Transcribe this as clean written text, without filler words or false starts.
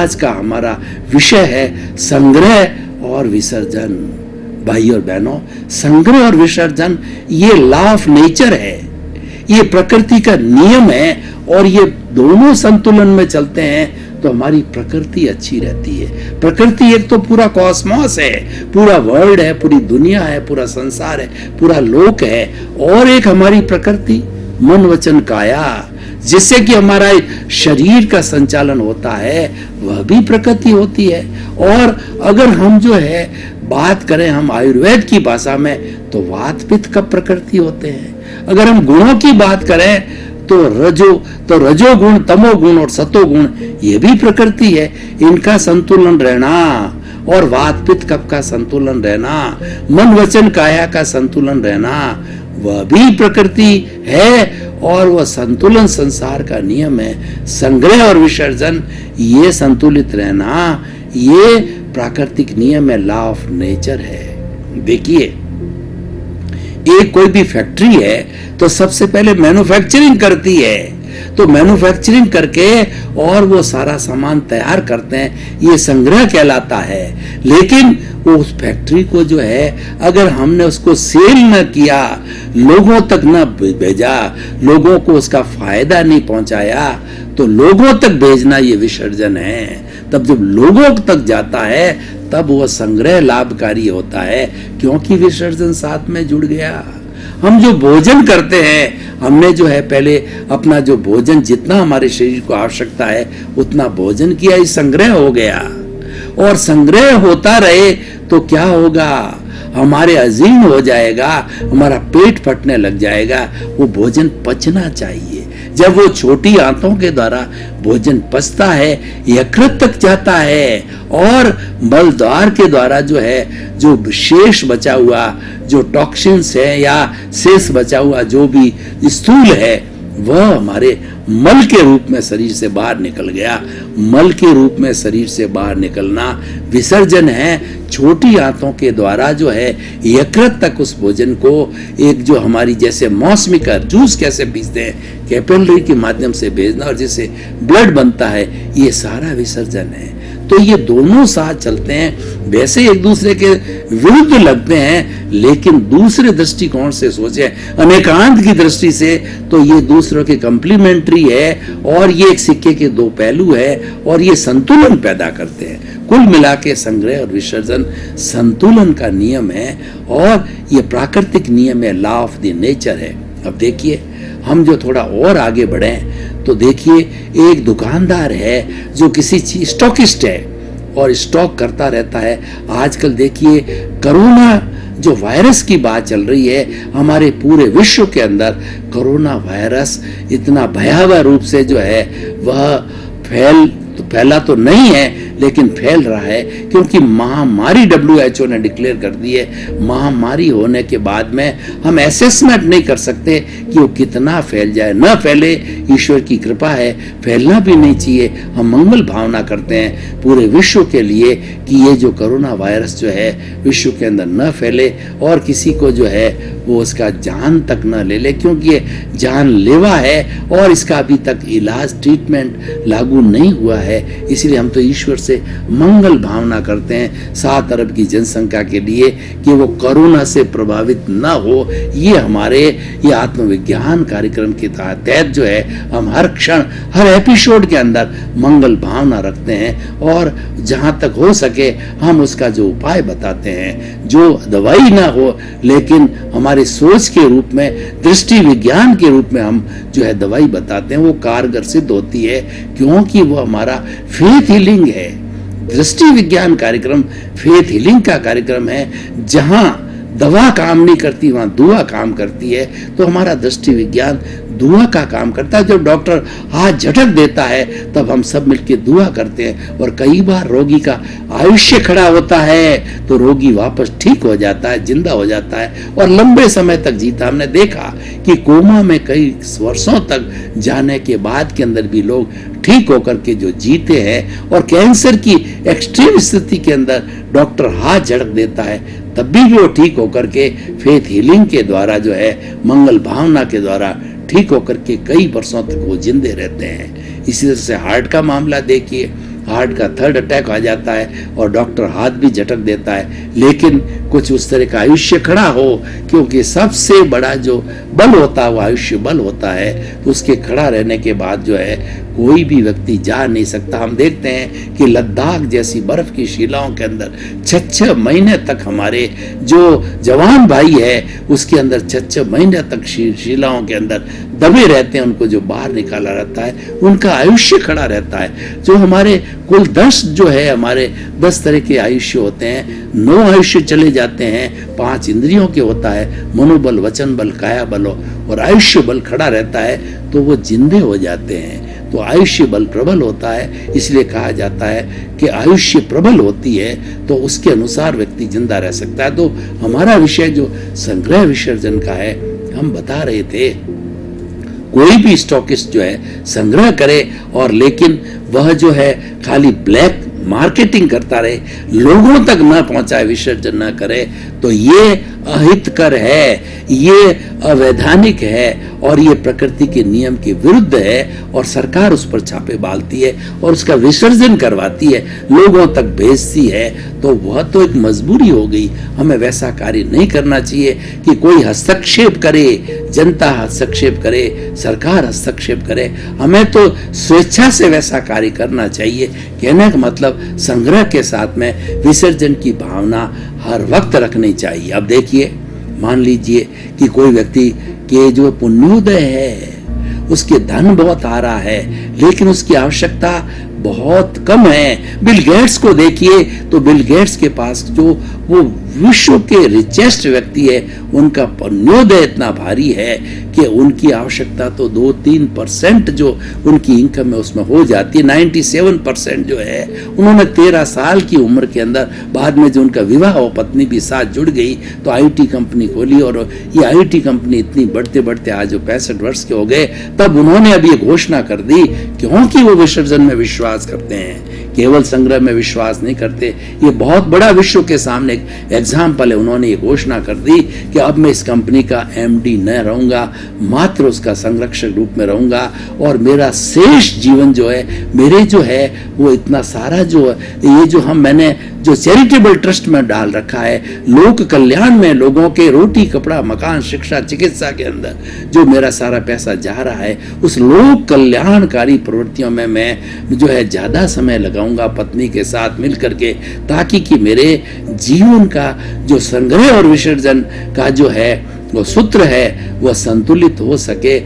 आज का हमारा विषय है संग्रह और विसर्जन। भाई और बहनों, संग्रह और विसर्जन ये लॉ ऑफ नेचर है, ये प्रकृति का नियम है, और ये दोनों संतुलन में चलते हैं तो हमारी प्रकृति अच्छी रहती है। प्रकृति एक तो पूरा कॉस्मॉस है, पूरा वर्ल्ड है, पूरी दुनिया है, पूरा संसार है, पूरा लोक है, और एक हमारी प्रकृति मन वचन काया, जिससे कि हमारा शरीर का संचालन होता है, वह भी प्रकृति होती है। और अगर हम जो है बात करें हम आयुर्वेद की भाषा में, तो वात पित्त का प्रकृति होते हैं। अगर हम गुणों की बात करें तो रजोगुण, तमोगुण और सतोगुण ये भी प्रकृति है। इनका संतुलन रहना और वात पित्त कफ का संतुलन रहना, मन वचन काया का संतुलन रहना, वह भी प्रकृति है। और वह संतुलन संसार का नियम है। संग्रह और विसर्जन ये संतुलित रहना, ये प्राकृतिक नियम है, लॉ ऑफ नेचर है। देखिए, एक कोई भी फैक्ट्री है तो सबसे पहले मैन्युफैक्चरिंग करती है, तो मैन्युफैक्चरिंग करके और वो सारा सामान तैयार करते हैं, ये संग्रह कहलाता है। लेकिन वो उस फैक्ट्री को जो है अगर हमने उसको सेल न किया, लोगों तक न भेजा, लोगों को उसका फायदा नहीं पहुंचाया, तो लोगों तक भेजना ये विसर्जन है। तब जब लोगों तक जाता है तब वह संग्रह लाभकारी होता है, क्योंकि विसर्जन साथ में जुड़ गया। हम जो भोजन करते हैं, हमने जो है पहले अपना जो भोजन जितना हमारे शरीर को आवश्यकता है उतना भोजन किया, ही संग्रह हो गया। और संग्रह होता रहे तो क्या होगा, हमारे अजीर्ण हो जाएगा, हमारा पेट फटने लग जाएगा। वो भोजन पचना चाहिए। जब वो छोटी आंतों के द्वारा भोजन पचता है, यकृत तक जाता है, और मल द्वार के द्वारा जो है जो शेष बचा हुआ जो टॉक्सिन्स है या शेष बचा हुआ जो भी स्थूल है, वह हमारे मल के रूप में शरीर से बाहर निकल गया। मल के रूप में शरीर से बाहर निकलना विसर्जन है। छोटी आंतों के द्वारा जो है यकृत तक उस भोजन को, एक जो हमारी जैसे मौसमी का जूस कैसे पीते हैं, कैपिलरी के माध्यम से भेजना, और जैसे ब्लड बनता है, ये सारा विसर्जन है। तो ये दोनों साथ चलते हैं। वैसे एक दूसरे के विरुद्ध लगते हैं, लेकिन दूसरे दृष्टिकोण से सोचे, अनेकांत की दृष्टि से, तो ये दूसरों के कंप्लीमेंट्री है, और ये एक सिक्के के दो पहलू है, और ये संतुलन पैदा करते हैं। कुल मिला के संग्रह और विसर्जन संतुलन का नियम है, और ये प्राकृतिक नियम है, लॉ ऑफ द नेचर है। अब देखिए, हम जो थोड़ा और आगे बढ़े तो देखिए, एक दुकानदार है जो किसी चीज स्टॉकिस्ट है और स्टॉक करता रहता है। आजकल देखिए, कोरोना जो वायरस की बात चल रही है, हमारे पूरे विश्व के अंदर कोरोना वायरस इतना भयावह रूप से जो है वह फैला तो नहीं है, लेकिन फैल रहा है, क्योंकि महामारी WHO ने डिक्लेयर कर दी है। महामारी होने के बाद में हम असेसमेंट नहीं कर सकते कि वो कितना फैल जाए, न फैले, ईश्वर की कृपा है, फैलना भी नहीं चाहिए। हम मंगल भावना करते हैं पूरे विश्व के लिए कि ये जो कोरोना वायरस जो है विश्व के अंदर न फैले, और किसी को जो है वो उसका जान तक न ले ले, क्योंकि ये जानलेवा है और इसका अभी तक इलाज, ट्रीटमेंट लागू नहीं हुआ है। इसलिए हम तो ईश्वर से मंगल भावना करते हैं 7 अरब की जनसंख्या के लिए कि वो कोरोना से प्रभावित न हो। ये हमारे ये आत्मविज्ञान कार्यक्रम के तहत जो है हम हर क्षण, हर एपिसोड के अंदर मंगल भावना रखते हैं, और जहां तक हो सके हम उसका जो उपाय बताते हैं, जो दवाई ना हो लेकिन हमारे सोच के रूप में, दृष्टि विज्ञान के रूप में हम जो है दवाई बताते हैं, वो कारगर सिद्ध होती है, क्योंकि वो हमारा फेथ हीलिंग है। दृष्टि विज्ञान कार्यक्रम फेथ हीलिंग का कार्यक्रम है। जहां दवा काम नहीं करती वहां दुआ काम करती है। तो हमारा दृष्टि विज्ञान दुआ का काम करता है। जब डॉक्टर हाथ झटक देता है तब हम सब मिलकर दुआ करते हैं, और कई बार रोगी का आयुष्य खड़ा होता है तो रोगी वापस ठीक हो जाता है, जिंदा हो जाता है, और लंबे समय तक जीता। हमने देखा कि कोमा में कई वर्षों तक जाने के बाद के अंदर भी लोग ठीक होकर के जो जीते हैं, और कैंसर की एक्सट्रीम स्थिति के अंदर डॉक्टर हाथ झटक देता है तब भी वो ठीक होकर के फेथ हीलिंग के द्वारा जो है मंगल भावना के द्वारा ठीक होकर के कई वर्षों तक वो जिंदे रहते हैं। इसी तरह से हार्ट का मामला देखिए, हार्ट का 3rd अटैक आ जाता है और डॉक्टर हाथ भी झटक देता है, लेकिन कुछ उस तरह का आयुष्य खड़ा हो, क्योंकि सबसे बड़ा जो बल होता है वो आयुष्य बल होता है। तो उसके खड़ा रहने के बाद जो है कोई भी व्यक्ति जा नहीं सकता। हम देखते हैं कि लद्दाख जैसी बर्फ की शिलाओं के अंदर 6-6 महीने तक हमारे जो जवान भाई है उसके अंदर 6-6 महीने तक शिलाओं के अंदर दबे रहते हैं। उनको जो बाहर निकाला रहता है उनका आयुष्य खड़ा रहता है। जो हमारे कुल 10 जो है हमारे 10 तरह के आयुष्य होते हैं, 9 आयुष्य चले जाते हैं। 5 इंद्रियों के होता है, मनोबल, वचन बल, काया बल और आयुष्य बल खड़ा रहता है, तो वो जिंदे हो जाते हैं। तो आयुष्य बल प्रबल होता है, इसलिए कहा जाता है कि आयुष्य प्रबल होती है तो उसके अनुसार व्यक्ति जिंदा रह सकता है। तो हमारा विषय जो संग्रह विसर्जन का है, हम बता रहे थे कोई भी स्टॉकिस्ट जो है संग्रह करे और लेकिन वह जो है खाली ब्लैक मार्केटिंग करता रहे, लोगों तक न पहुंचाए, विसर्जन न करे, तो ये अहितकर है, ये अवैधानिक है और ये प्रकृति के नियम के विरुद्ध है। और सरकार उस पर छापे डालती है और उसका विसर्जन करवाती है, लोगों तक भेजती है। तो वह तो एक मजबूरी हो गई। हमें वैसा कार्य नहीं करना चाहिए कि कोई हस्तक्षेप करे, जनता हस्तक्षेप करे, सरकार हस्तक्षेप करे। हमें तो स्वेच्छा से वैसा कार्य करना चाहिए। कहने का मतलब संग्रह के साथ में विसर्जन की भावना हर वक्त रखनी चाहिए। अब देखिए, मान लीजिए कि कोई व्यक्ति के जो पुण्योदय है, उसके धन बहुत आ रहा है लेकिन उसकी आवश्यकता बहुत कम है। बिल गेट्स को देखिए, तो बिल गेट्स के पास जो वो विश्व के रिचेस्ट व्यक्ति है, उनका पुण्योदय इतना भारी है कि उनकी आवश्यकता तो 2-3% जो उनकी इनकम है उसमें हो जाती है। 97% जो है उन्होंने 13 साल की उम्र के अंदर, बाद में जो उनका विवाह और पत्नी भी साथ जुड़ गई तो आईटी कंपनी खोली और ये आईटी कंपनी इतनी बढ़ते बढ़ते आज जो 65 वर्ष के हो गए, तब उन्होंने अब ये घोषणा कर दी, क्योंकि वो विसर्जन में विश्वास करते हैं, केवल संग्रह में विश्वास नहीं करते। ये बहुत बड़ा विश्व के सामने एक एग्जाम्पल है। उन्होंने ये घोषणा कर दी कि अब मैं इस कंपनी का एमडी न रहूंगा, मात्र उसका संरक्षक रूप में रहूंगा और मेरा शेष जीवन जो है, मेरे जो है वो इतना सारा जो ये जो मैंने जो चैरिटेबल ट्रस्ट में डाल रखा है, लोक कल्याण में, लोगों के रोटी, कपड़ा, मकान, शिक्षा, चिकित्सा के अंदर जो मेरा सारा पैसा जा रहा है, उस लोक कल्याणकारी प्रवृत्तियों में मैं जो है ज्यादा समय लगाऊंगा पत्नी के साथ मिलकर के, ताकि कि मेरे जीवन का जो संग्रह और विसर्जन का जो है वो सूत्र है वो संतुलित हो सके।